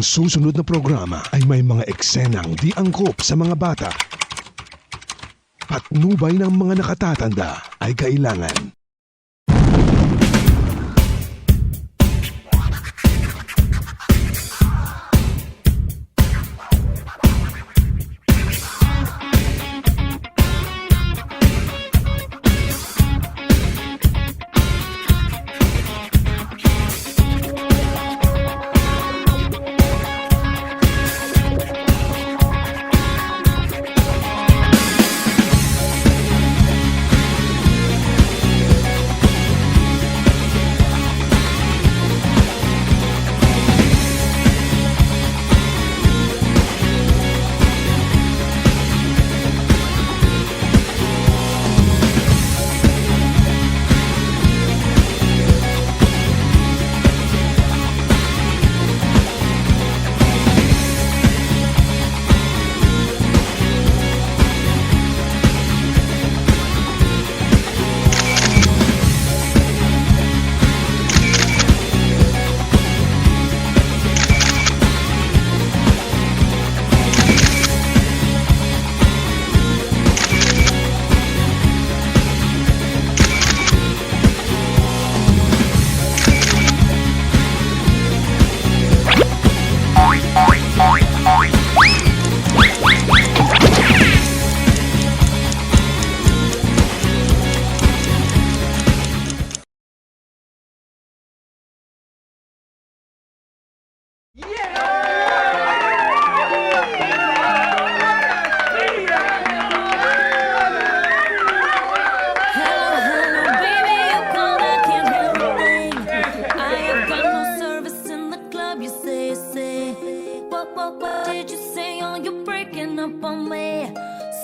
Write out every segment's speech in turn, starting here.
susunod na programa ay may mga eksenang di angkop sa mga bata. Patnubay ng mga nakatatanda ay kailangan.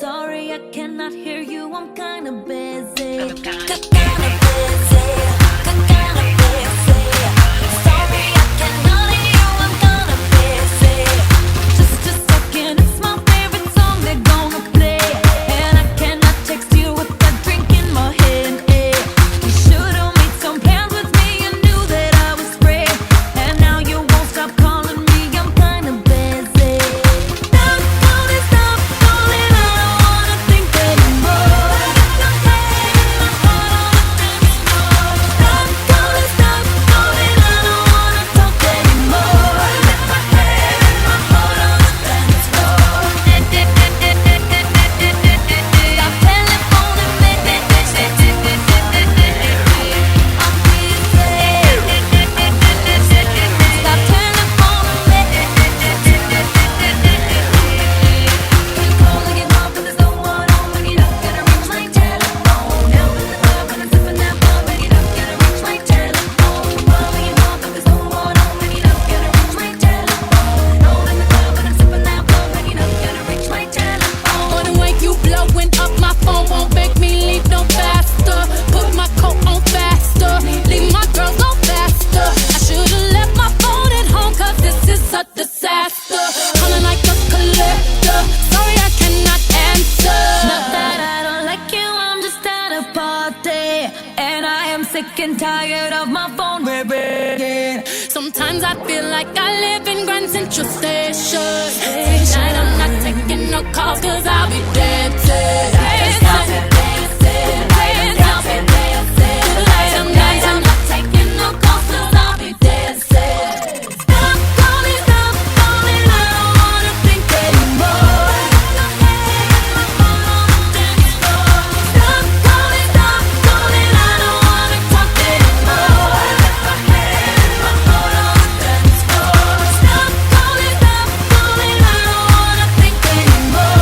Sorry, I cannot hear you. I'm kinda busy. Sick and tired of my phone ringing. Sometimes I feel like I live in Grand Central Station. Tonight I'm not taking no calls cause I'll be dancing. Dancing, dancing, dancing, dancing. Tonight I'm not taking no calls cause I'll be dancing. Stop calling, I don't wanna think anymore. Stop calling, I don't wanna talk anymore. My phone on the dance floor. Stop calling, I don't wanna think anymore.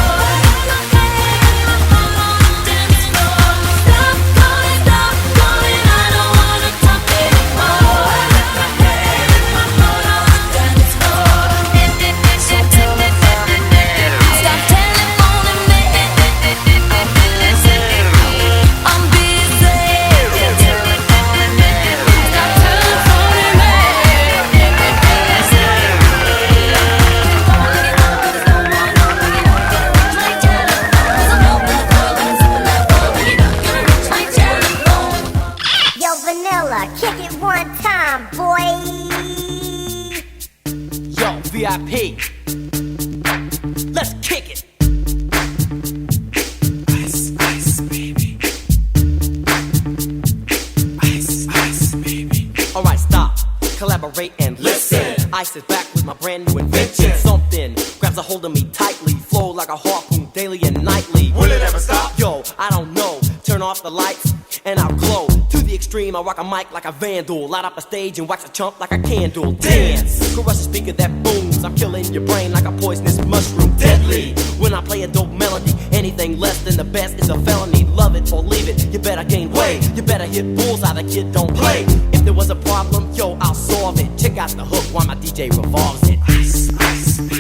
VIP. Let's kick it. Ice, ice, baby. Ice, ice, baby. Alright, stop, collaborate and listen. Ice is back with my brand new invention. Something grabs a hold of me tightly, flow like a harpoon daily and nightly. Will it ever stop? Yo, I don't know. Turn off the lights and I'll glow. To the extreme, I rock a mic like a vandal. Light up a stage and wax a chump like a candle. Dance, crush a speaker that booms. I'm killing your brain like a poisonous mushroom. Deadly, when I play a dope melody. Anything less than the best is a felony. Love it or leave it, you better gain weight. You better hit bullseye, the kid don't play. If there was a problem, yo, I'll solve it. Check out the hook while my DJ revolves it. Ice, ice, baby.